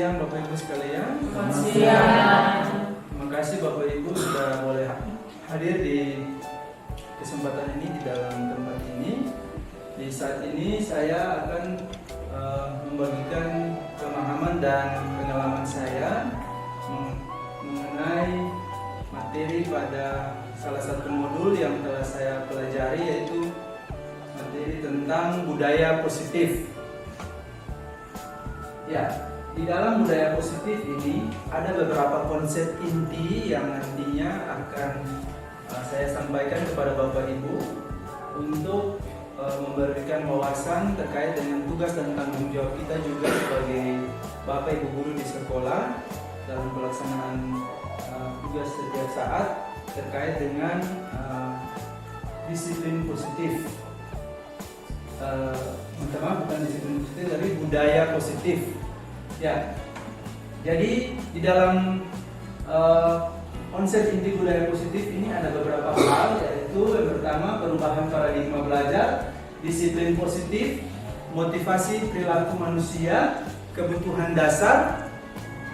siang Bapak Ibu sekalian. Selamat siang. Terima kasih Bapak Ibu sudah boleh hadir di kesempatan ini di dalam tempat ini. Di saat ini saya akan membagikan pemahaman dan pengalaman saya mengenai materi pada salah satu modul yang telah saya pelajari, yaitu materi tentang budaya positif. Ya, di dalam budaya positif ini ada beberapa konsep inti yang nantinya akan saya sampaikan kepada Bapak Ibu untuk memberikan wawasan terkait dengan tugas dan tanggung jawab kita juga sebagai Bapak Ibu guru di sekolah dalam pelaksanaan tugas setiap saat terkait dengan disiplin positif. Bukan disiplin positif, tapi budaya positif. Ya, jadi di dalam konsep inti budaya positif ini ada beberapa hal, yaitu yang pertama perubahan paradigma belajar, disiplin positif, motivasi perilaku manusia, kebutuhan dasar,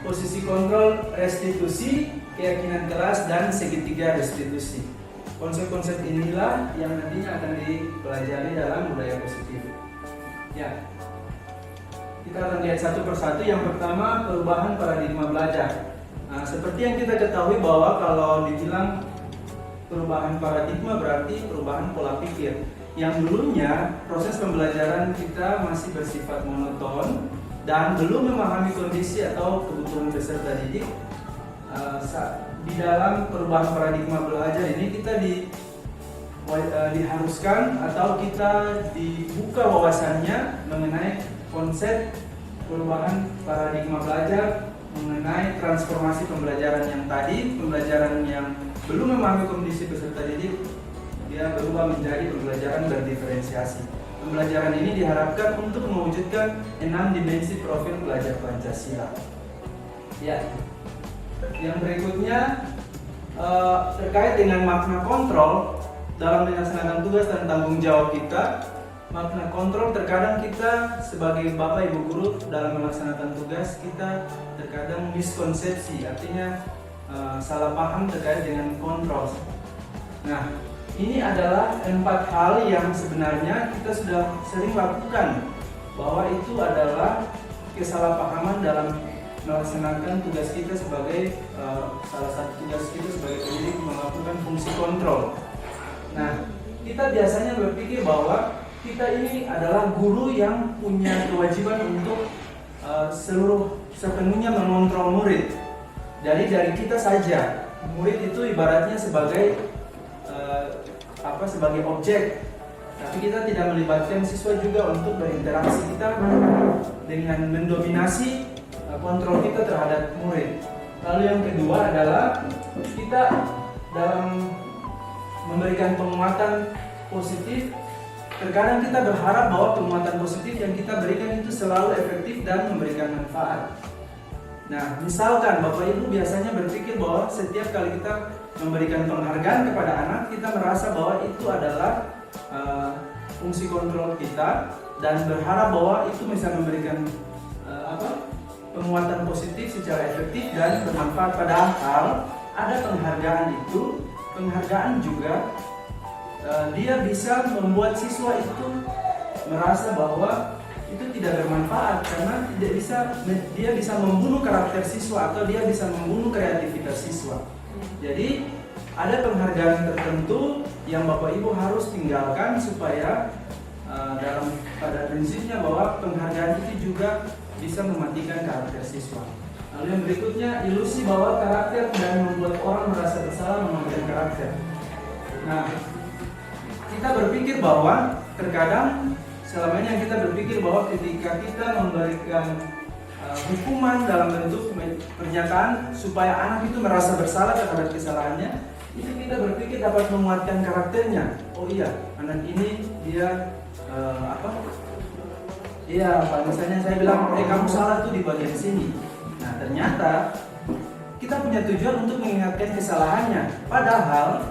posisi kontrol restitusi, keyakinan keras, dan segitiga restitusi. Konsep-konsep inilah yang nantinya akan dipelajari dalam budaya positif. Ya, kita akan lihat satu persatu. Yang pertama, perubahan paradigma belajar. Nah, seperti yang kita ketahui bahwa kalau dibilang perubahan paradigma berarti perubahan pola pikir. Yang dulunya proses pembelajaran kita masih bersifat monoton dan belum memahami kondisi atau kebutuhan peserta didik. Di dalam perubahan paradigma belajar ini kita diharuskan atau kita dibuka wawasannya mengenai konsep perubahan paradigma belajar, mengenai transformasi pembelajaran yang tadi, pembelajaran yang belum memahami kondisi peserta didik, dia berubah menjadi pembelajaran berdiferensiasi. Pembelajaran ini diharapkan untuk mewujudkan 6 dimensi profil pelajar Pancasila. Ya, yang berikutnya terkait dengan makna kontrol dalam melaksanakan tugas dan tanggung jawab kita. Makna kontrol, terkadang kita sebagai Bapak Ibu guru dalam melaksanakan tugas kita terkadang miskonsepsi, artinya salah paham terkait dengan kontrol. Nah, ini adalah 4 hal yang sebenarnya kita sudah sering lakukan, bahwa itu adalah kesalahpahaman dalam melaksanakan tugas kita sebagai salah satu tugas kita sebagai pendidik melakukan fungsi kontrol. Nah, kita biasanya berpikir bahwa kita ini adalah guru yang punya kewajiban untuk sepenuhnya mengontrol murid. Jadi dari kita saja, murid itu ibaratnya sebagai sebagai objek. Tapi kita tidak melibatkan siswa juga untuk berinteraksi. Kita dengan mendominasi kontrol kita terhadap murid. Lalu yang kedua adalah kita dalam memberikan penguatan positif. Terkadang kita berharap bahwa penguatan positif yang kita berikan itu selalu efektif dan memberikan manfaat. Nah, misalkan Bapak Ibu biasanya berpikir bahwa setiap kali kita memberikan penghargaan kepada anak, kita merasa bahwa itu adalah fungsi kontrol kita dan berharap bahwa itu bisa memberikan penguatan positif secara efektif dan bermanfaat. Padahal ada penghargaan itu, penghargaan juga dia bisa membuat siswa itu merasa bahwa itu tidak bermanfaat karena dia bisa membunuh karakter siswa atau dia bisa membunuh kreativitas siswa. Jadi ada penghargaan tertentu yang Bapak Ibu harus tinggalkan supaya pada prinsipnya bahwa penghargaan itu juga bisa mematikan karakter siswa. Lalu yang berikutnya, ilusi bahwa karakter dan membuat orang merasa bersalah mematikan karakter. Nah, kita berpikir bahwa terkadang selama ini kita berpikir bahwa ketika kita memberikan hukuman dalam bentuk pernyataan supaya anak itu merasa bersalah terhadap kesalahannya, itu kita berpikir dapat menguatkan karakternya. Oh iya, anak ini dia misalnya saya bilang, kamu salah tuh di bagian sini. Nah, ternyata kita punya tujuan untuk mengingatkan kesalahannya. Padahal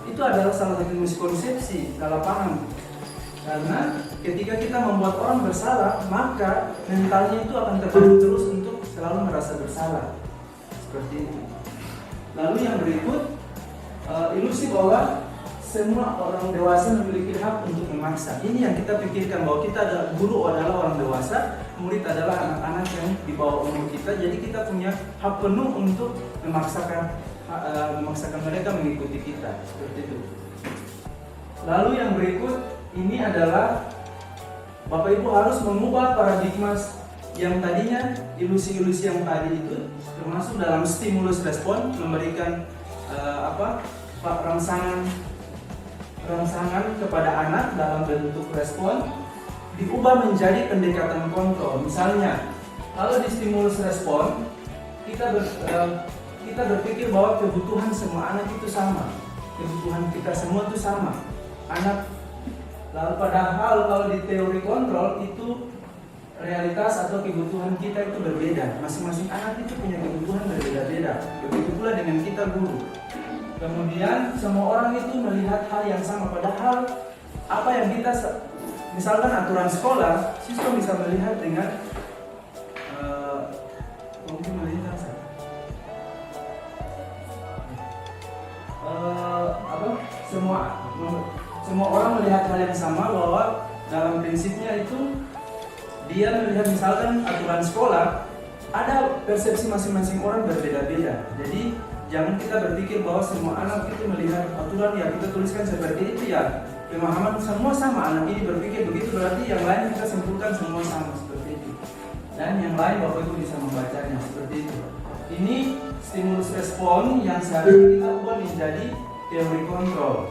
itu adalah salah satu miskonsepsi, salah paham. Karena ketika kita membuat orang bersalah, maka mentalnya itu akan terbangun terus untuk selalu merasa bersalah. Seperti itu. Lalu yang berikut, ilusi bahwa semua orang dewasa memiliki hak untuk memaksa. Ini yang kita pikirkan, bahwa kita adalah guru adalah orang dewasa, murid adalah anak-anak yang di bawah umur kita. Jadi kita punya hak penuh untuk memaksakan mereka mengikuti kita. Seperti itu. Lalu yang berikut, ini adalah Bapak Ibu harus mengubah paradigma yang tadinya ilusi-ilusi yang tadi itu, termasuk dalam stimulus respon, memberikan rangsangan kepada anak dalam bentuk respon, diubah menjadi pendekatan kontrol. Misalnya, kalau di stimulus respon, kita berpikir bahwa kebutuhan semua anak itu sama, kebutuhan kita semua itu sama, anak. Lalu padahal kalau di teori kontrol itu realitas atau kebutuhan kita itu berbeda. Masing-masing anak itu punya kebutuhan berbeda-beda. Begitu pula dengan kita guru. Kemudian semua orang itu melihat hal yang sama, padahal apa yang kita, misalkan aturan sekolah, siswa bisa melihat dengan mungkin melihat semua orang melihat hal yang sama, bahwa dalam prinsipnya itu dia melihat misalkan aturan sekolah, ada persepsi masing-masing orang berbeda-beda. Jadi jangan kita berpikir bahwa semua anak itu melihat aturan ya kita tuliskan seperti itu ya, pemahaman semua sama. Anak ini berpikir begitu, berarti yang lain kita simpulkan semua sama seperti itu. Dan yang lain Bapak Ibu bisa membacanya seperti itu. Ini stimulus respon yang seharusnya kita ubah menjadi teori kontrol.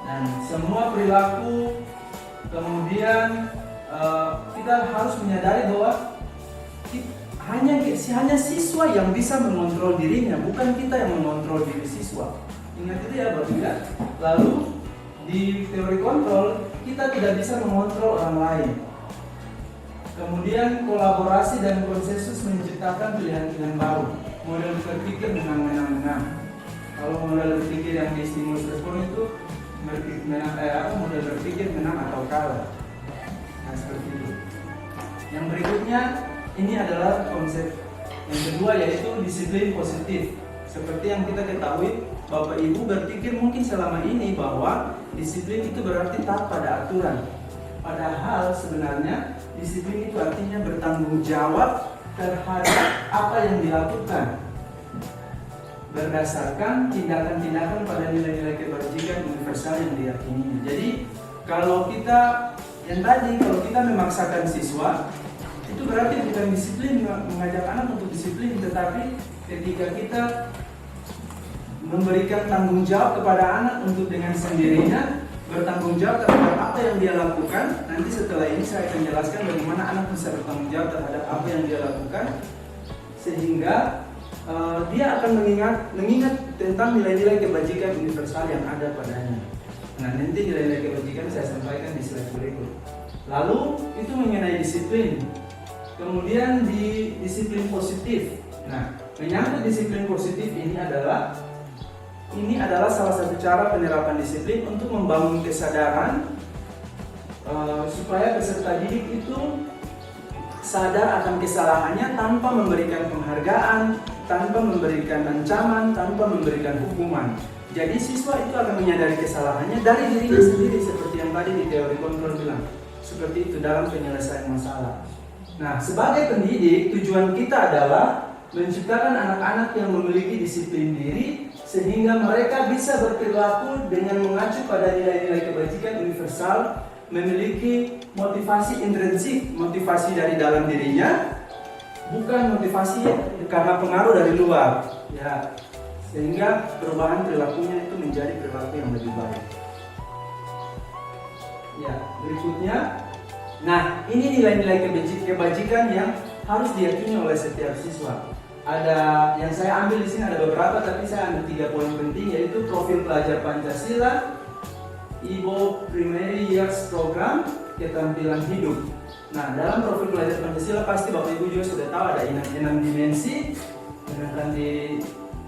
Dan semua perilaku, kemudian kita harus menyadari bahwa hanya siswa yang bisa mengontrol dirinya, bukan kita yang mengontrol diri siswa. Ingat itu ya Bapak ya. Lalu di teori kontrol kita tidak bisa mengontrol orang lain. Kemudian kolaborasi dan konsensus menciptakan pilihan-pilihan baru. Model berpikir menang-menang. Kalau model berpikir yang di stimulus respon itu model berpikir menang atau kalah. Nah seperti itu. Yang berikutnya, ini adalah konsep yang kedua, yaitu disiplin positif. Seperti yang kita ketahui, Bapak Ibu berpikir mungkin selama ini bahwa disiplin itu berarti taat pada aturan. Padahal sebenarnya disiplin itu artinya bertanggung jawab terhadap apa yang dilakukan, berdasarkan tindakan-tindakan pada nilai-nilai kebajikan universal yang diyakini. Jadi kalau kita memaksakan siswa, itu berarti bukan disiplin, mengajak anak untuk disiplin, tetapi ketika kita memberikan tanggung jawab kepada anak untuk dengan sendirinya bertanggung jawab terhadap apa yang dia lakukan. Nanti setelah ini saya akan jelaskan bagaimana anak bisa bertanggung jawab terhadap apa yang dia lakukan, sehingga dia akan mengingat tentang nilai-nilai kebajikan universal yang ada padanya. Nah, nanti nilai-nilai kebajikan saya sampaikan di slide berikut. Lalu itu mengenai disiplin. Kemudian di disiplin positif. Nah, menyangkut disiplin positif ini adalah salah satu cara penerapan disiplin untuk membangun kesadaran supaya peserta didik itu sadar akan kesalahannya tanpa memberikan penghargaan, tanpa memberikan ancaman, tanpa memberikan hukuman. Jadi siswa itu akan menyadari kesalahannya dari dirinya sendiri, seperti yang tadi di teori kontrol bilang. Seperti itu dalam penyelesaian masalah. Nah, sebagai pendidik, tujuan kita adalah menciptakan anak-anak yang memiliki disiplin diri, sehingga mereka bisa berperilaku dengan mengacu pada nilai-nilai kebajikan universal, memiliki motivasi intrinsik, motivasi dari dalam dirinya, bukan motivasi karena pengaruh dari luar, ya, sehingga perubahan perilakunya itu menjadi perilaku yang lebih baik. Ya, berikutnya, nah ini nilai-nilai kebajikan yang harus diyakini oleh setiap siswa. Ada yang saya ambil di sini ada beberapa, tapi saya ambil 3 poin penting, yaitu profil pelajar Pancasila, IBO Primary Years Program, keterampilan hidup. Nah, dalam profil pelajar Pancasila pasti Bapak Ibu juga sudah tahu ada 6 dimensi. Sedangkan di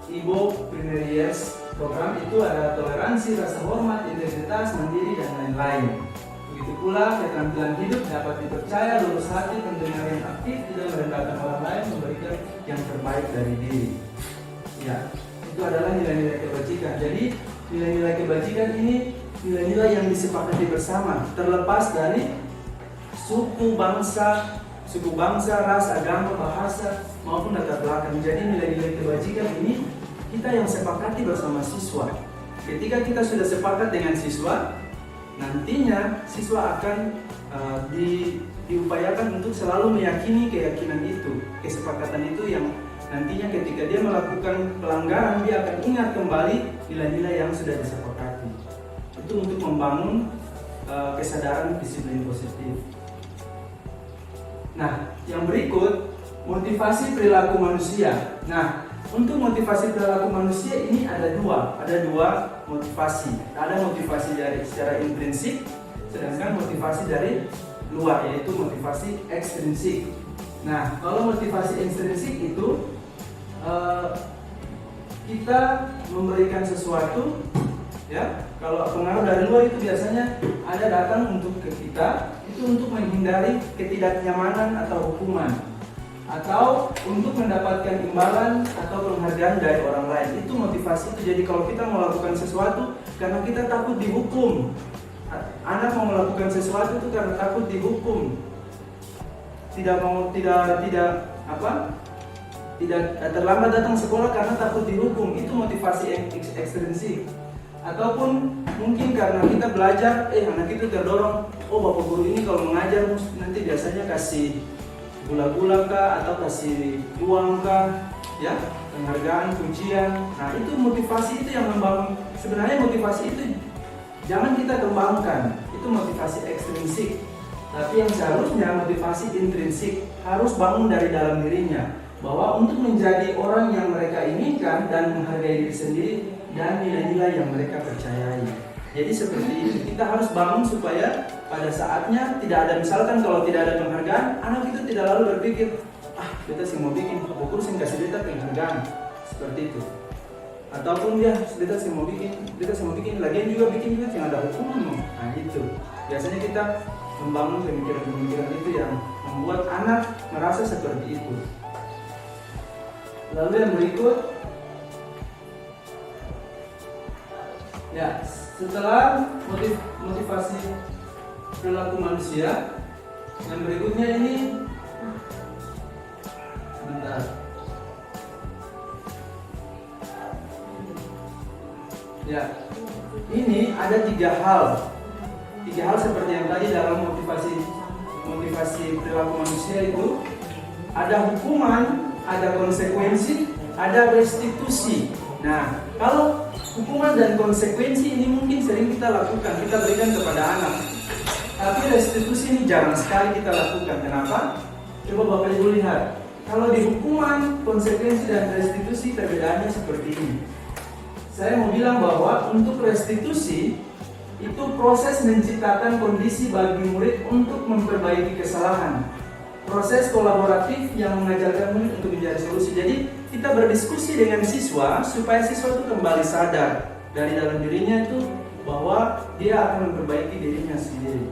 IBO Primary Years Program itu ada toleransi, rasa hormat, integritas, mandiri, dan lain-lain. Begitu pula keterampilan hidup dapat dipercaya, lurus hati, pendengar yang aktif, tidak merendahkan orang lain, memberikan yang terbaik dari diri. Ya, itu adalah nilai-nilai kebajikan. Jadi nilai-nilai kebajikan ini nilai-nilai yang disepakati bersama, terlepas dari suku bangsa, ras, agama, bahasa maupun latar belakang. Jadi nilai-nilai kebajikan ini kita yang sepakati bersama siswa. Ketika kita sudah sepakat dengan siswa, nantinya siswa akan diupayakan untuk selalu meyakini keyakinan itu, kesepakatan itu, yang nantinya ketika dia melakukan pelanggaran dia akan ingat kembali nilai-nilai yang sudah disepakati. Itu untuk membangun kesadaran disiplin positif. Nah, yang berikut motivasi perilaku manusia. Nah, untuk motivasi perilaku manusia ini ada dua motivasi. Ada motivasi dari secara intrinsik, sedangkan motivasi dari luar, yaitu motivasi ekstrinsik. Nah, kalau motivasi ekstrinsik itu kita memberikan sesuatu, ya. Kalau pengaruh dari luar itu biasanya ada datang untuk ke kita, itu untuk menghindari ketidaknyamanan atau hukuman, atau untuk mendapatkan imbalan atau penghargaan dari orang lain. Itu motivasi itu. Jadi kalau kita melakukan sesuatu karena kita takut dihukum, anak mau melakukan sesuatu itu karena takut dihukum, tidak terlambat datang sekolah karena takut dihukum, itu motivasi ekstrinsik. Ataupun mungkin karena kita belajar, anak itu terdorong, bapak guru ini kalau mengajar nanti biasanya kasih gula-gula kah, atau kasih uang kah, ya, penghargaan, pujian. Nah, itu motivasi itu yang membangun. Sebenarnya motivasi itu jangan kita kembangkan, itu motivasi ekstrinsik. Tapi yang seharusnya motivasi intrinsik, harus bangun dari dalam dirinya, bahwa untuk menjadi orang yang mereka inginkan dan menghargai diri sendiri dan nilai-nilai yang mereka percayai. Jadi seperti itu, kita harus bangun supaya pada saatnya tidak ada, misalkan kalau tidak ada penghargaan, anak itu tidak lalu berpikir, kita sih mau bikin, pokoknya sih kasih beta penghargaan, seperti itu. Ataupun dia mau bikin, lagian juga bikin juga yang ada hukuman. Nah itu, biasanya kita membangun pemikiran-pemikiran itu yang membuat anak merasa seperti itu. Lalu yang berikut, ya, setelah motivasi perilaku manusia, yang berikutnya ini, sebentar. Ya, ini ada tiga hal seperti yang tadi dalam motivasi perilaku manusia itu ada hukuman, ada konsekuensi, ada restitusi. Nah, kalau hukuman dan konsekuensi ini mungkin sering kita lakukan, kita berikan kepada anak. Tapi restitusi ini jarang sekali kita lakukan. Kenapa? Coba Bapak Ibu lihat. Kalau di hukuman, konsekuensi dan restitusi perbedaannya seperti ini. Saya mau bilang bahwa untuk restitusi itu proses menciptakan kondisi bagi murid untuk memperbaiki kesalahan. Proses kolaboratif yang mengajarkan murid untuk mencari solusi. Jadi kita berdiskusi dengan siswa supaya siswa itu kembali sadar dari dalam dirinya itu bahwa dia akan memperbaiki dirinya sendiri.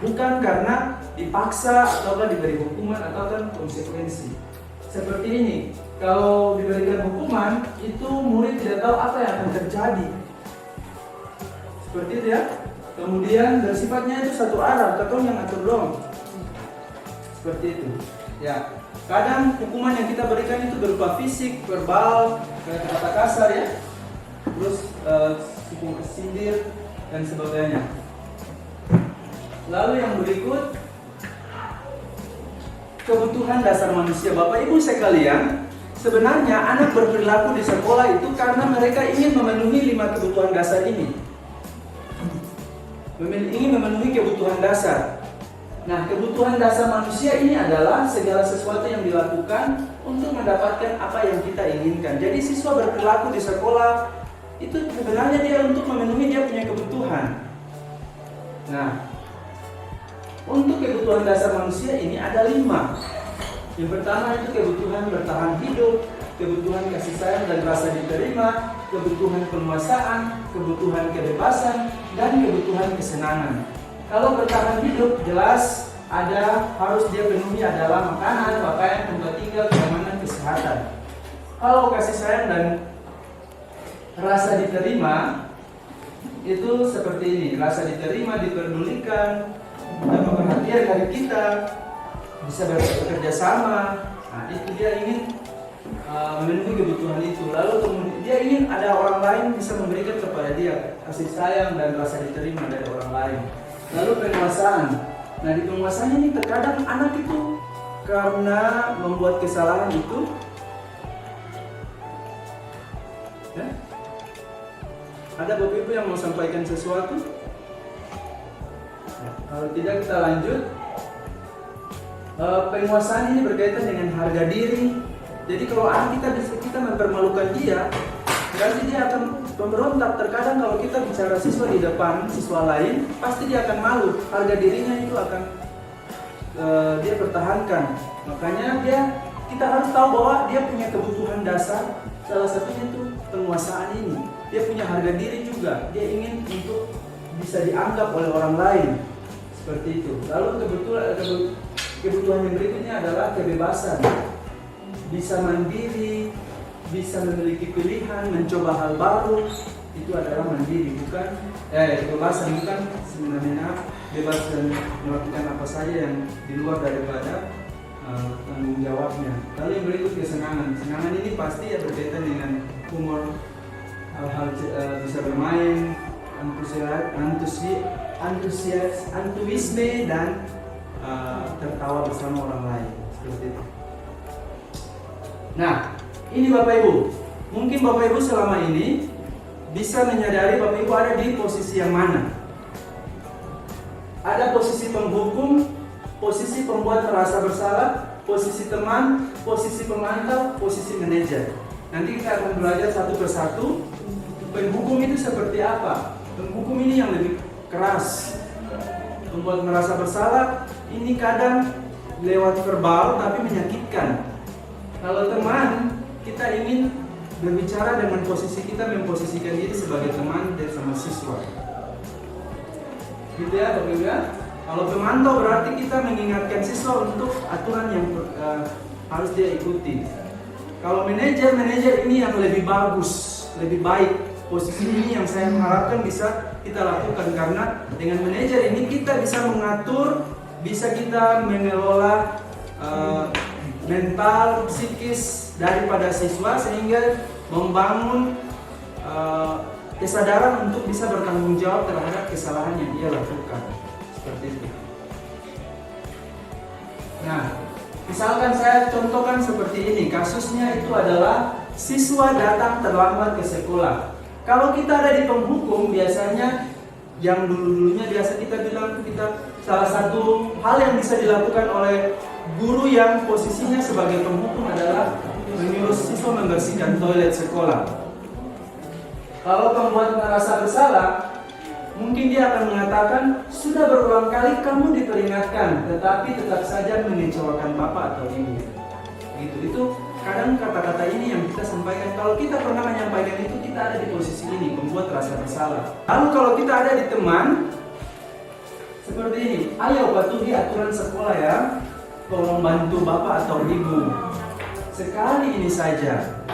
Bukan karena dipaksa ataukah diberi hukuman ataukah konsekuensi. Seperti ini, kalau diberikan hukuman itu murid tidak tahu apa yang akan terjadi. Seperti itu ya. Kemudian bersifatnya itu satu arah, ketong yang atur dong. Seperti itu. Ya. Kadang hukuman yang kita berikan itu berupa fisik, verbal, kata kasar ya. Terus sindir dan sebagainya. Lalu yang berikut, kebutuhan dasar manusia. Bapak Ibu sekalian, sebenarnya anak berperilaku di sekolah itu karena mereka ingin memenuhi 5 kebutuhan dasar ini. Ingin memenuhi kebutuhan dasar. Nah, kebutuhan dasar manusia ini adalah segala sesuatu yang dilakukan untuk mendapatkan apa yang kita inginkan. Jadi siswa berperilaku di sekolah itu sebenarnya dia untuk memenuhi dia punya kebutuhan. Nah, untuk kebutuhan dasar manusia ini ada 5. Yang pertama itu kebutuhan bertahan hidup, kebutuhan kasih sayang dan rasa diterima, kebutuhan penguasaan, kebutuhan kebebasan, dan kebutuhan kesenangan. Kalau bertahan hidup jelas harus dia penuhi adalah makanan, pakaian, tempat tinggal, keamanan, kesehatan. Kalau kasih sayang dan rasa diterima itu seperti ini, rasa diterima, diperdulikan, dapat perhatian dari kita, bisa bekerja sama. Nah, itu dia ingin memenuhi kebutuhan itu. Lalu kemudian dia ingin ada orang lain bisa memberikan kepada dia kasih sayang dan rasa diterima dari orang lain. Lalu penguasaan. Nah, di penguasaan ini terkadang anak itu karena membuat kesalahan itu, ya, ada Bapak Ibu yang mau sampaikan sesuatu? Nah, kalau tidak kita lanjut. Penguasaan ini berkaitan dengan harga diri. Jadi kalau anak kita mempermalukan dia, berarti dia akan memberontak. Terkadang kalau kita bicara siswa di depan siswa lain, pasti dia akan malu. Harga dirinya itu akan dia pertahankan. Makanya kita harus tahu bahwa dia punya kebutuhan dasar. Salah satunya itu penguasaan ini. Dia punya harga diri juga. Dia ingin untuk bisa dianggap oleh orang lain. Seperti itu. Lalu kebutuhan yang berikutnya adalah kebebasan. Bisa mandiri, bisa memiliki pilihan, mencoba hal baru. Itu adalah mandiri, bukan kebebasan, bukan sebenarnya bebas dan melakukan apa saja yang di luar daripada tanggung jawabnya. Lalu yang berikut kesenangan. Kesenangan ini pasti ya berkaitan dengan humor, hal-hal bisa bermain, antusiasme dan tertawa bersama orang lain, seperti itu. Nah, ini Bapak Ibu. Mungkin Bapak Ibu selama ini bisa menyadari Bapak Ibu ada di posisi yang mana. Ada posisi penghukum, posisi pembuat merasa bersalah, posisi teman, posisi pemantau, posisi manajer. Nanti kita akan belajar satu persatu. Penghukum itu seperti apa? Penghukum ini yang lebih keras. Membuat merasa bersalah ini kadang lewat verbal tapi menyakitkan. Kalau teman, kita ingin berbicara dengan posisi kita, memposisikan diri sebagai teman dan sama siswa. Gitu ya Bapak Ibu ya. Kalau pemantau berarti kita mengingatkan siswa untuk aturan yang harus dia ikuti. Kalau manajer ini yang lebih bagus, lebih baik. Posisi ini yang saya harapkan bisa kita lakukan, karena dengan manajer ini kita bisa mengatur, bisa kita mengelola mental, psikis daripada siswa sehingga membangun kesadaran untuk bisa bertanggung jawab terhadap kesalahan yang dia lakukan. Seperti itu. Nah, misalkan saya contohkan seperti ini, kasusnya itu adalah siswa datang terlambat ke sekolah. Kalau kita ada di penghukum, biasanya yang dulu-dulunya biasa kita bilang, salah satu hal yang bisa dilakukan oleh guru yang posisinya sebagai penghukum adalah menyuruh siswa membersihkan toilet sekolah. Kalau pembuat merasa bersalah, mungkin dia akan mengatakan, sudah berulang kali kamu diperingatkan, tetapi tetap saja mengecewakan bapak atau ibu. Itu kadang kata-kata ini yang kita sampaikan. Kalau kita pernah menyampaikan itu, kita ada di posisi ini, membuat rasa bersalah. Lalu kalau kita ada di teman, seperti ini, ayo patuhi aturan sekolah ya, tolong bantu bapak atau ibu. Sekali ini saja.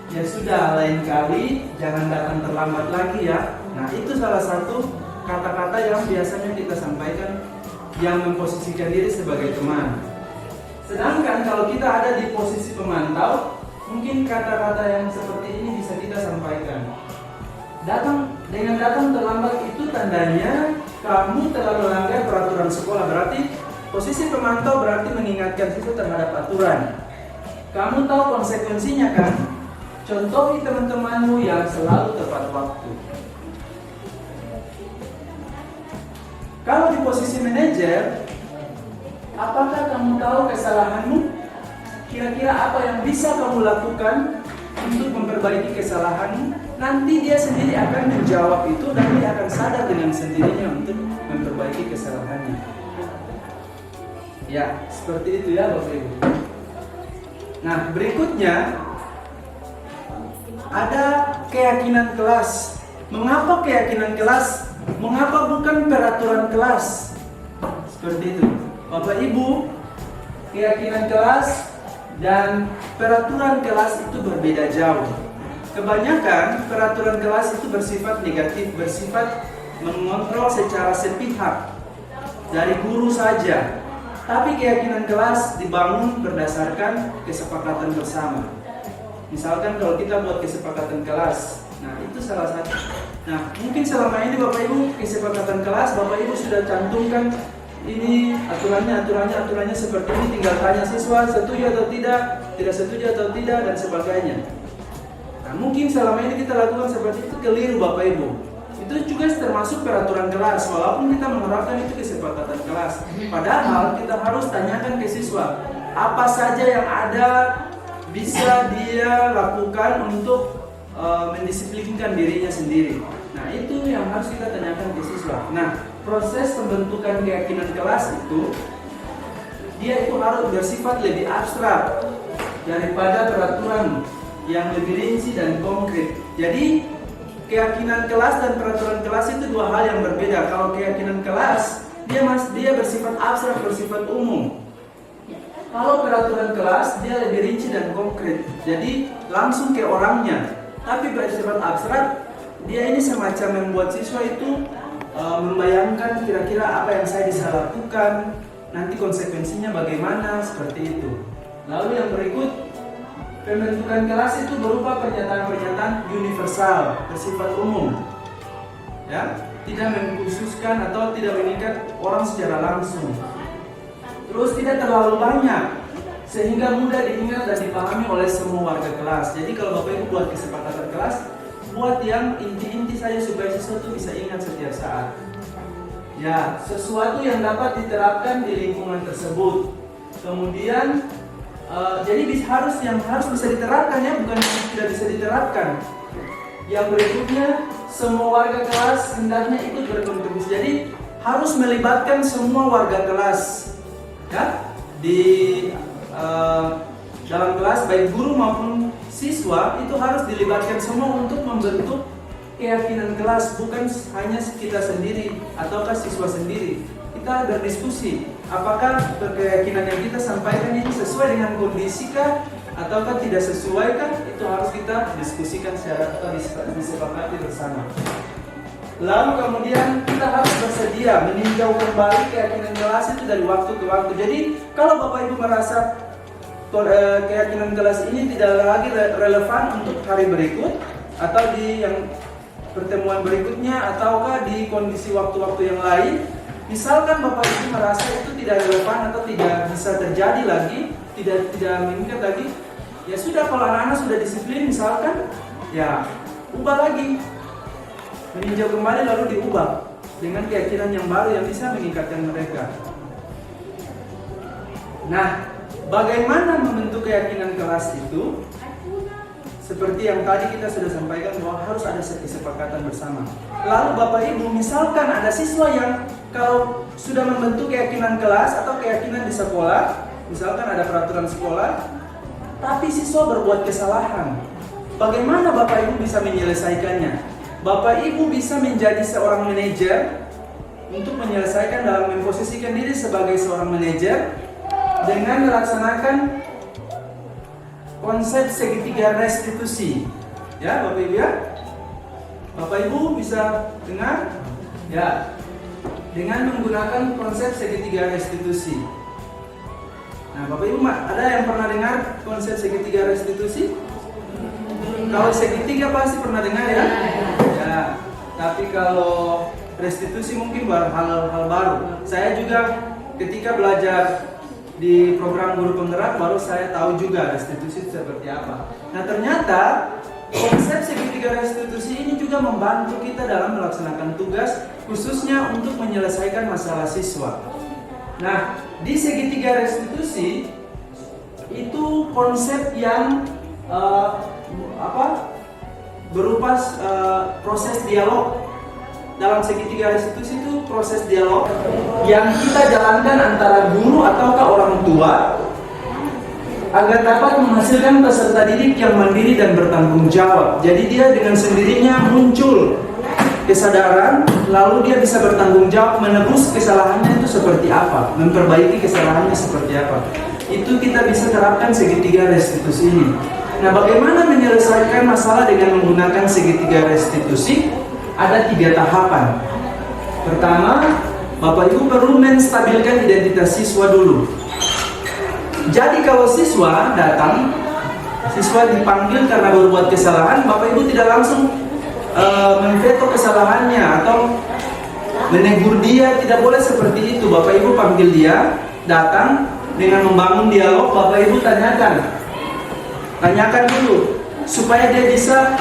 Ya sudah, lain kali jangan datang terlambat lagi ya. Nah, itu salah satu kata-kata yang biasanya kita sampaikan yang memposisikan diri sebagai teman. Sedangkan kalau kita ada di posisi pemantau, mungkin kata-kata yang seperti ini bisa kita sampaikan. Dengan datang terlambat itu tandanya kamu telah melanggar peraturan sekolah. Berarti posisi pemantau berarti mengingatkan siswa terhadap aturan. Kamu tahu konsekuensinya kan? Contohi teman-temanmu yang selalu tepat waktu. Kalau di posisi manajer, apakah kamu tahu kesalahanmu? Kira-kira apa yang bisa kamu lakukan untuk memperbaiki kesalahanmu? Nanti dia sendiri akan menjawab itu dan dia akan sadar dengan sendirinya untuk memperbaiki kesalahannya. Ya, seperti itu ya Bapak Ibu. Nah, berikutnya ada keyakinan kelas. Mengapa keyakinan kelas mengapa bukan peraturan kelas? Seperti itu. Bapak Ibu, keyakinan kelas dan peraturan kelas itu berbeda jauh. Kebanyakan peraturan kelas itu bersifat negatif, bersifat mengontrol secara sepihak dari guru saja. Tapi keyakinan kelas dibangun berdasarkan kesepakatan bersama. Misalkan kalau kita buat kesepakatan kelas, nah itu salah satu. Nah mungkin selama ini Bapak Ibu kesepakatan kelas, Bapak Ibu sudah cantumkan ini aturannya seperti ini, tinggal tanya siswa setuju atau tidak setuju atau tidak, dan sebagainya. Nah, mungkin selama ini kita lakukan seperti itu keliru Bapak Ibu. Itu juga termasuk peraturan kelas, walaupun kita menerapkan itu kesepakatan kelas. Padahal kita harus tanyakan ke siswa, apa saja yang ada bisa dia lakukan untuk mendisiplinkan dirinya sendiri. Nah itu yang harus kita tanyakan ke siswa. Nah proses pembentukan keyakinan kelas itu dia itu harus bersifat lebih abstrak daripada peraturan yang lebih rinci dan konkret. Jadi keyakinan kelas dan peraturan kelas itu dua hal yang berbeda. Kalau keyakinan kelas dia bersifat abstrak, bersifat umum. Kalau peraturan kelas dia lebih rinci dan konkret. Jadi langsung ke orangnya. Tapi bersifat abstrak, dia ini semacam membuat siswa itu membayangkan kira-kira apa yang saya bisa lakukan, nanti konsekuensinya bagaimana, seperti itu. Lalu yang berikut, pembentukan kelas itu berupa pernyataan-pernyataan universal, bersifat umum, ya, tidak mengkhususkan atau tidak mengikat orang secara langsung. Terus tidak terlalu banyak, sehingga mudah diingat dan dipahami oleh semua warga kelas. Jadi kalau Bapak Ibu buat kesepakatan kelas, buat yang inti-inti saja supaya siswa itu bisa ingat setiap saat. Ya, sesuatu yang dapat diterapkan di lingkungan tersebut. Kemudian, jadi harus bisa diterapkan ya, bukan tidak bisa diterapkan. Yang berikutnya, semua warga kelas hendaknya ikut berkontribusi. Jadi harus melibatkan semua warga kelas, ya, di dalam kelas, baik guru maupun siswa itu harus dilibatkan semua untuk membentuk keyakinan kelas, bukan hanya kita sendiri ataukah siswa sendiri. Kita berdiskusi apakah keyakinan yang kita sampaikan ini sesuai dengan kondisi kah ataukah tidak sesuai kah, itu harus kita diskusikan secara atau disepakati bersama. Lalu kemudian kita harus bersedia meninjau kembali keyakinan kelas itu dari waktu ke waktu. Jadi kalau Bapak Ibu merasa keyakinan kelas ini tidak lagi relevan untuk hari berikut atau di yang pertemuan berikutnya ataukah di kondisi waktu-waktu yang lain, misalkan Bapak Ibu merasa itu tidak relevan atau tidak bisa terjadi lagi, tidak mengikat lagi, ya sudah, kalau anak-anak sudah disiplin misalkan, ya ubah lagi, meninjau kembali lalu diubah dengan keyakinan yang baru yang bisa mengikatkan mereka. Nah, bagaimana membentuk keyakinan kelas itu? Seperti yang tadi kita sudah sampaikan bahwa harus ada kesepakatan bersama. Lalu Bapak Ibu, misalkan ada siswa yang kalau sudah membentuk keyakinan kelas atau keyakinan di sekolah, misalkan ada peraturan sekolah, tapi siswa berbuat kesalahan, bagaimana Bapak Ibu bisa menyelesaikannya? Bapak Ibu bisa menjadi seorang manajer untuk menyelesaikan dalam memposisikan diri sebagai seorang manajer dengan melaksanakan konsep segitiga restitusi. Ya, Bapak Ibu ya. Bapak Ibu bisa dengar? Ya. Dengan menggunakan konsep segitiga restitusi. Nah, Bapak Ibu ada yang pernah dengar konsep segitiga restitusi? Kalau segitiga pasti pernah dengar ya? Ya. Tapi kalau restitusi mungkin hal baru. Saya juga ketika belajar di program guru penggerak baru saya tahu juga restitusi seperti apa. Nah ternyata konsep segitiga restitusi ini juga membantu kita dalam melaksanakan tugas, khususnya untuk menyelesaikan masalah siswa. Nah di segitiga restitusi itu konsep yang berupa proses dialog. Dalam segitiga restitusi itu proses dialog yang kita jalankan antara guru ataukah orang tua agar dapat menghasilkan peserta didik yang mandiri dan bertanggung jawab. Jadi dia dengan sendirinya muncul kesadaran, lalu dia bisa bertanggung jawab menebus kesalahannya itu seperti apa, memperbaiki kesalahannya seperti apa. Itu kita bisa terapkan segitiga restitusi ini. Nah, bagaimana menyelesaikan masalah dengan menggunakan segitiga restitusi? Ada 3 tahapan. Pertama, Bapak Ibu perlu menstabilkan identitas siswa dulu. Jadi kalau siswa datang, siswa dipanggil karena berbuat kesalahan, Bapak Ibu tidak langsung memveto kesalahannya atau menegur dia, tidak boleh seperti itu. Bapak Ibu panggil dia, datang dengan membangun dialog. Bapak Ibu tanyakan dulu supaya dia bisa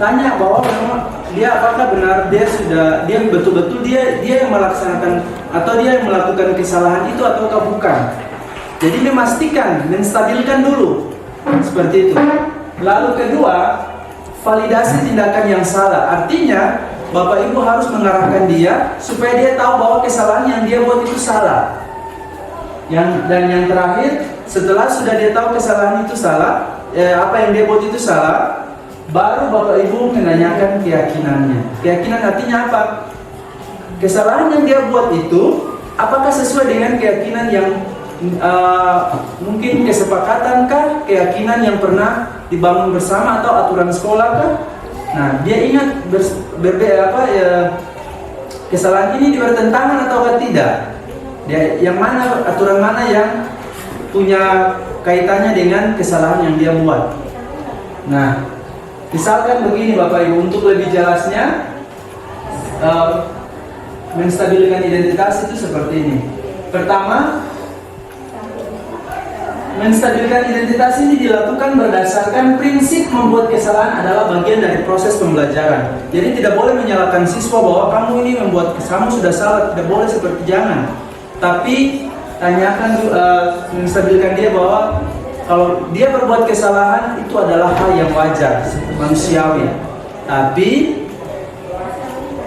tanya bahwa memang dia apakah benar dia betul-betul dia yang melaksanakan atau dia yang melakukan kesalahan itu ataukah bukan. Jadi memastikan, menstabilkan dulu seperti itu. Lalu kedua, validasi tindakan yang salah. Artinya Bapak Ibu harus mengarahkan dia supaya dia tahu bahwa kesalahan yang dia buat itu salah. Dan yang terakhir, setelah sudah dia tahu kesalahan itu salah, apa yang dia buat itu salah, baru Bapak Ibu menanyakan keyakinannya. Keyakinan artinya apa? Kesalahan yang dia buat itu apakah sesuai dengan keyakinan yang mungkin kesepakatankah, keyakinan yang pernah dibangun bersama atau aturan sekolah kah? Nah, dia ingat kesalahan ini bertentangan atau tidak? Dia yang mana, aturan mana yang punya kaitannya dengan kesalahan yang dia buat? Nah, misalkan begini Bapak Ibu, untuk lebih jelasnya menstabilkan identitas itu seperti ini. Pertama, menstabilkan identitas ini dilakukan berdasarkan prinsip membuat kesalahan adalah bagian dari proses pembelajaran. Jadi tidak boleh menyalahkan siswa bahwa kamu ini membuat kamu sudah salah, tidak boleh seperti jangan. Tapi tanyakan menstabilkan dia bahwa kalau dia berbuat kesalahan itu adalah hal yang wajar, manusiawi. Tapi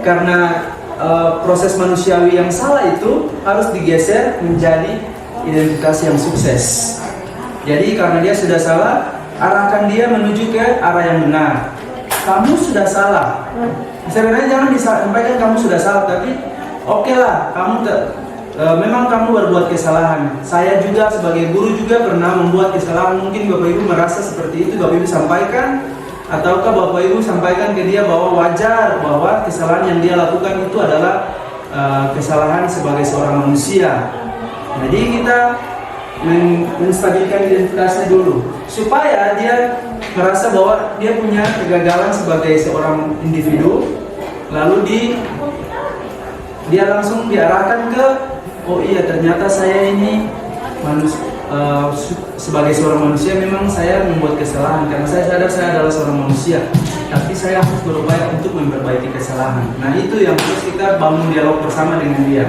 karena proses manusiawi yang salah itu harus digeser menjadi identitas yang sukses. Jadi karena dia sudah salah, arahkan dia menuju ke arah yang benar. Kamu sudah salah. Sebenarnya jangan disampaikan kamu sudah salah, tapi oke lah, memang kamu berbuat kesalahan. Saya juga sebagai guru juga pernah membuat kesalahan. Mungkin Bapak Ibu merasa seperti itu, Bapak Ibu sampaikan, ataukah Bapak Ibu sampaikan ke dia bahwa wajar bahwa kesalahan yang dia lakukan itu adalah kesalahan sebagai seorang manusia. Jadi kita menstabilkan identitasnya dulu supaya dia merasa bahwa dia punya kegagalan sebagai seorang individu, lalu dia langsung diarahkan ke, oh iya ternyata saya ini sebagai seorang manusia memang saya membuat kesalahan, karena saya sadar saya adalah seorang manusia, tapi saya harus berupaya untuk memperbaiki kesalahan. Nah, itu yang harus kita bangun dialog bersama dengan dia.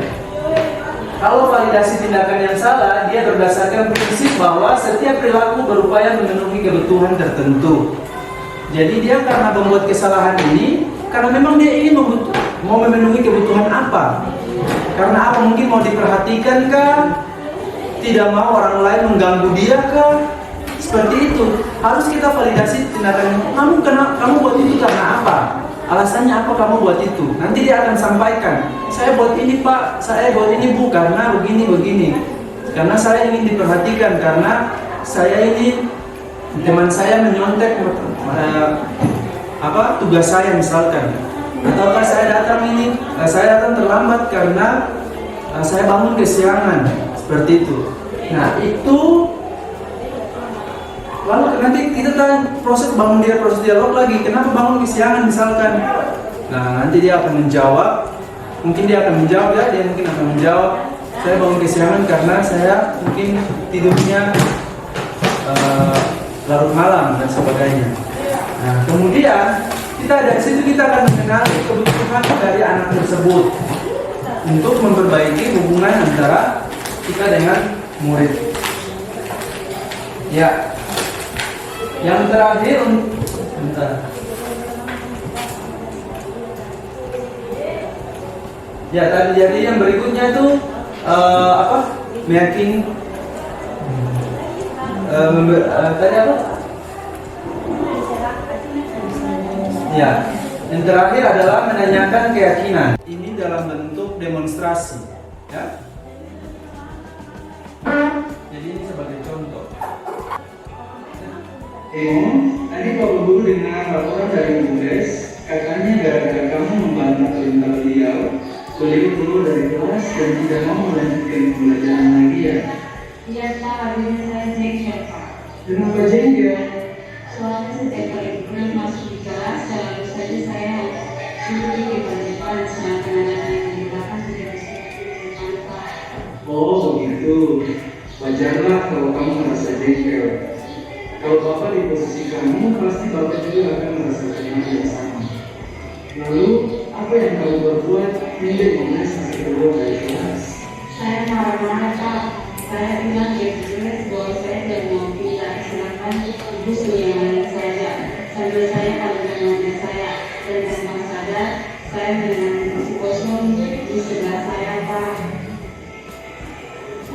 Kalau validasi tindakan yang salah, dia berdasarkan prinsip bahwa setiap perilaku berupaya memenuhi kebutuhan tertentu. Jadi dia karena membuat kesalahan ini, karena memang dia ingin mau memenuhi kebutuhan apa? Karena apa? Mungkin mau diperhatikan kah? Tidak mau orang lain mengganggu dia kah? Seperti itu. Harus kita validasi tindakan. Kamu buat itu karena apa? Alasannya apa kamu buat itu? Nanti dia akan sampaikan, saya buat ini Pak, saya buat ini Bu, karena begini. Karena saya ingin diperhatikan, karena saya ini teman saya menyontek tugas saya misalkan. Ataukah saya datang terlambat karena saya bangun kesiangan, seperti itu. Nah, itu lalu nanti kita tanya proses dialog lagi, kenapa bangun kesiangan misalkan. Nah, nanti dia akan menjawab, dia mungkin akan menjawab, saya bangun kesiangan karena saya mungkin tidurnya larut malam dan sebagainya. Nah, kemudian dari situ kita akan mengenali kebutuhan dari anak tersebut untuk memperbaiki hubungan antara kita dengan murid. Ya. Yang terakhir, ya tadi jadi yang berikutnya itu making tadi apa? Ya, Yang terakhir adalah menanyakan keyakinan. Ini dalam bentuk demonstrasi, ya. Jadi ini sebagai contoh. Tadi Bapak Guru dengar laporan dari BUMDes, katanya gara-gara kamu membantah perintah beliau keluar dari kelas dan tidak mau melanjutkan pembelajaran lagi ya? Iya Pak, habisnya saya jengkel Pak. Kenapa jengkel? Soalnya setiap kali bulan masuk di kelas, selalu saja saya duduk di depan, sedangkan anak yang di belakang sudah bisa duduk di depan Pak. Oh begitu. Wajarlah kalau kamu merasa jengkel. Kalau Bapak di posisi kamu, pasti Bapak juga akan merasakan hal yang sama. Lalu, apa yang kamu berbuat hingga Ibu sampai keluar dari kelas? Saya marah-marah Pak. Saya bilang ke Ibu bahwa saya tidak mau pindah, sedangkan Ibu suruh yang lain saja. Sambil saya panggil nama saya dan tanpa sadar, saya mendengar kursi kosong di sebelah saya Pak.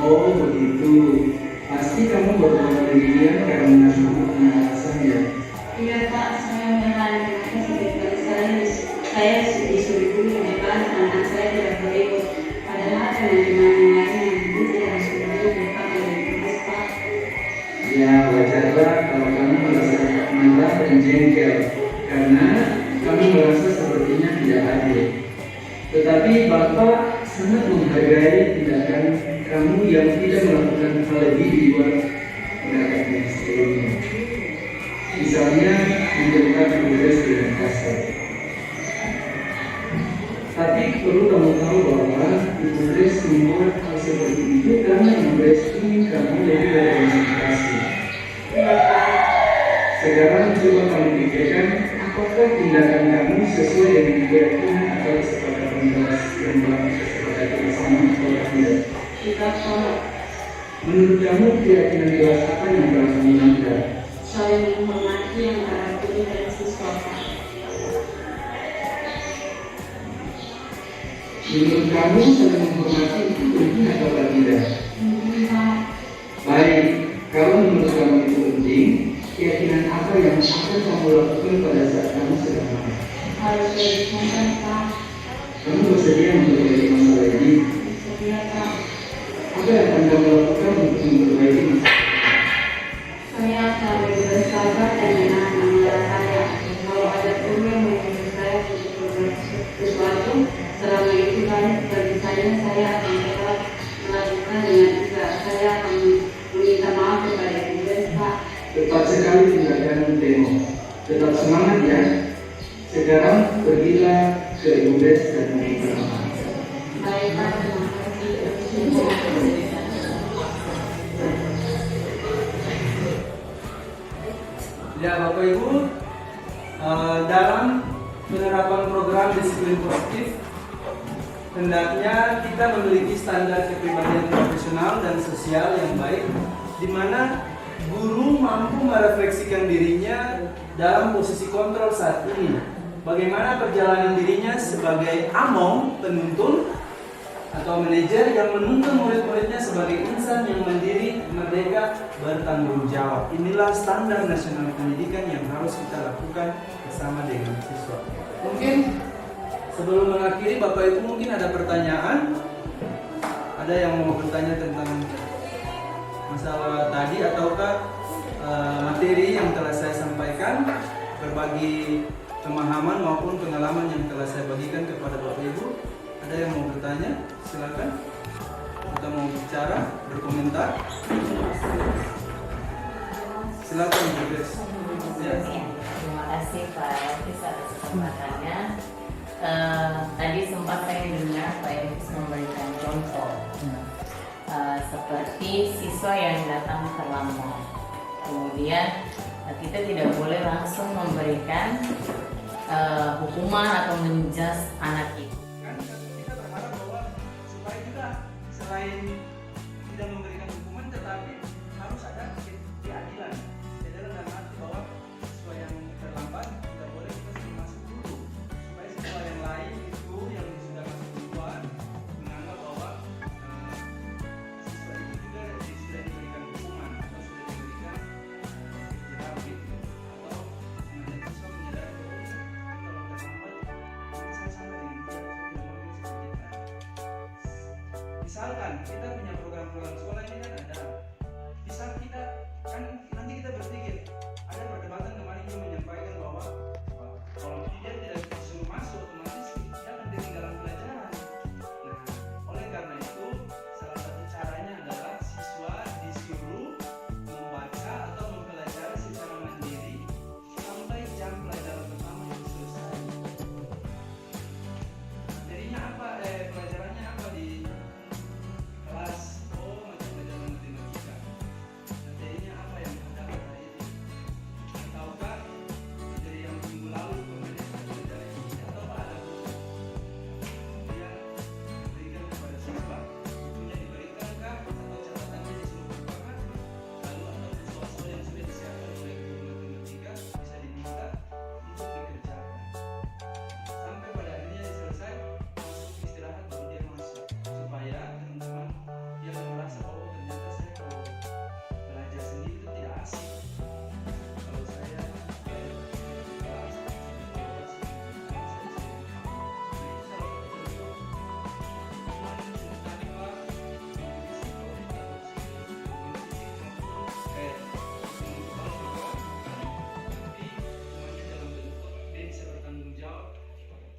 Oh begitu. Pasti kamu berbuat demikian karena punya alasan ya? Iya Pak, saya mengalami setiap kali saya disuruh dulu di depan, anak saya tidak boleh ikut. Padahal teman-teman yang lain yang dulu tidak disuruh dulu di depan dari tugas Pak. Ya wajarlah kalau kamu merasa marah dan jengkel karena kamu merasa sepertinya tidak adil. Tetapi Bapak sangat menghargai tindakan kamu yang tidak melakukan hal lebih di luar tindakan sebelumnya. Misalnya menjadikan tugas dengan kasar. Tapi perlu kamu tahu bahwa Ibu Grace membuat hal seperti itu karena Ibu Grace ingin kamu lebih berkonsentrasi. Sekarang coba kamu pikirkan apakah tindakan kamu sesuai dengan keyakinan atau kesepakatan kelas yang telah disepakati bersama atau tidak? Tidak Pak. Menurut kamu keyakinan kelas apa yang telah kamu langgar? Saling menghormati antara guru dan siswa Pak. Menurut kamu saling menghormati itu penting atau tidak? Mungkin Pak. Baik, kalau menurut kamu itu penting, keyakinan apa yang akan kamu lakukan pada saat kamu sedang marah? Harus dilakukan Pak. Kamu bersedia memperbaiki masalah ini? Bersedia Pak. Apa yang akan kamu lakukan untuk memperbaiki masalah? Saya akan lebih bersabar dan menahan amarah saya. Kalau ada guru yang menyuruh saya untuk berbuat sesuatu, selama itu baik bagi saya akan tetap melakukan dengan ikhlas. Saya akan meminta maaf kepada Ibu Pak. Tepat sekali tindakan demo. Tetap semangat ya. Sekarang pergilah ke Ibu Grace dan meminta maaf. Baik Pak, terima kasih. Ya Bapak Ibu, dalam penerapan program disiplin positif, hendaknya kita memiliki standar kepribadian profesional dan sosial yang baik, di mana guru mampu merefleksikan dirinya dalam posisi kontrol saat ini. Bagaimana perjalanan dirinya sebagai among, penuntun, atau manajer yang menuntun murid-muridnya sebagai insan yang mandiri, merdeka, bertanggung jawab. Inilah standar nasional pendidikan yang harus kita lakukan bersama dengan siswa. Mungkin sebelum mengakhiri, Bapak Ibu mungkin ada pertanyaan? Ada yang mau bertanya tentang masalah tadi ataukah materi yang telah saya sampaikan, berbagi pemahaman maupun pengalaman yang telah saya bagikan kepada Bapak Ibu? Ada yang mau bertanya? Silakan. Kita mau bicara, berkomentar. Silakan Bu Grace. Ya. Terima kasih Pak Elvis atas kesempatannya. Tadi sempat saya dengar Pak Elvis memberikan contoh seperti siswa yang datang terlambat. Kemudian kita tidak boleh langsung memberikan hukuman atau menjas anak itu. Kita berharap bahwa supaya kita selain tidak memberikan hukuman, tetapi harus ada keadilan. Jadi dalam arti bahwa siswa yang terlambat tidak boleh kita suruh masuk dulu, supaya siswa yang lain itu yang sudah masuk duluan menganggap bahwa siswa itu juga sudah diberikan hukuman atau sudah diberikan istirahat gitu, atau kemudian siswa menyadari bahwa kalau terlambat Misalkan kita punya program-program sekolah ini kan ada. Bisa kita kan nanti kita berpikir, ada perdebatan kemarin yang menyampaikan bahwa kalau dia tidak disuruh masuk otomatis dia akan ketinggalan pelajaran. Nah, oleh karena itu salah satu caranya adalah siswa disuruh membaca atau mempelajari secara mandiri sampai jam pelajaran pertama yang selesai. Materinya apa? Pelajarannya apa di kelas? Oh, macam pelajaran matematika. Materinya apa yang ada pada itu? Ataukah dari yang minggu lalu pemeriksaan belajar ini atau ada buku dia berikan kepada siswa? Bukunya diberikan kah atau catatannya disuruh berbangun? Lalu atau soal-soal yang sudah disiapkan oleh guru matematika bisa diminta untuk dikerjakan sampai pada akhirnya selesai, masuk istirahat baru dia masuk, supaya teman-teman dia akan merasa oh ternyata saya kalau belajar sendiri itu tidak asik. Kalau saya kelas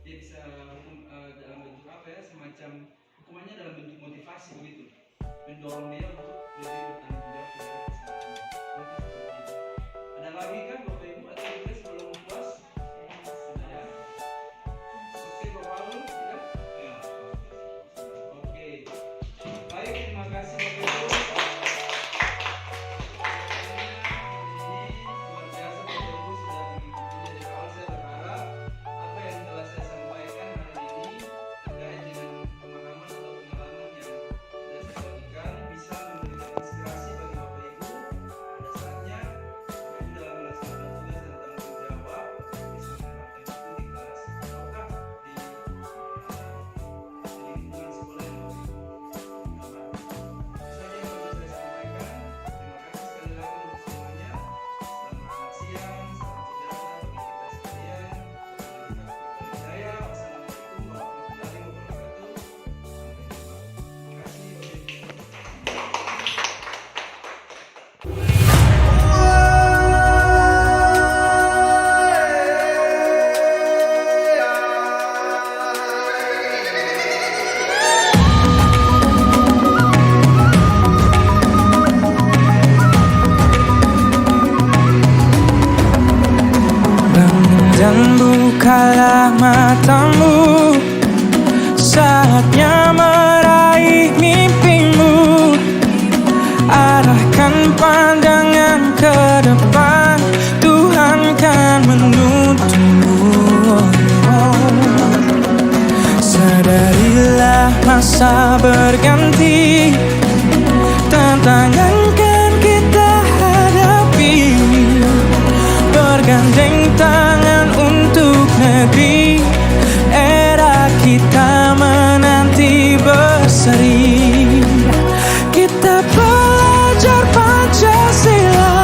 dia bisa dalam bentuk apa ya, semacam hukumannya dalam bentuk motivasi begitu, mendorong dia untuk lebih bertanggung jawab terhadap kesehatan. Mungkin seperti itu. Ada lagi kan Bapak Ibu atau Ibu sebelum puas? Sudah ya? Oke Bapak Ibu, sudah? Ya. Oke. Baik, terima kasih Bapak Ibu. Dan bukalah matamu, saatnya meraih mimpimu. Arahkan pandangan ke depan, Tuhan kan menuntunmu. Sadarilah masa berganti, tantangan kan kita hadapi. Bergandeng tangan untuk negeri, era kita menanti berseri. Kita belajar Pancasila,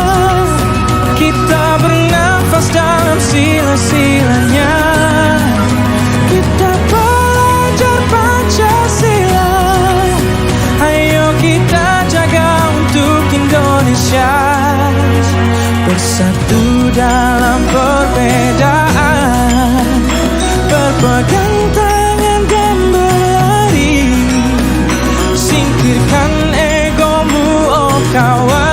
kita bernafas dalam sila-silanya. Kita belajar Pancasila, ayo kita jaga untuk Indonesia. Bersatu dalam perbedaan, berpegang tangan dan berlari. Singkirkan egomu, oh kawan.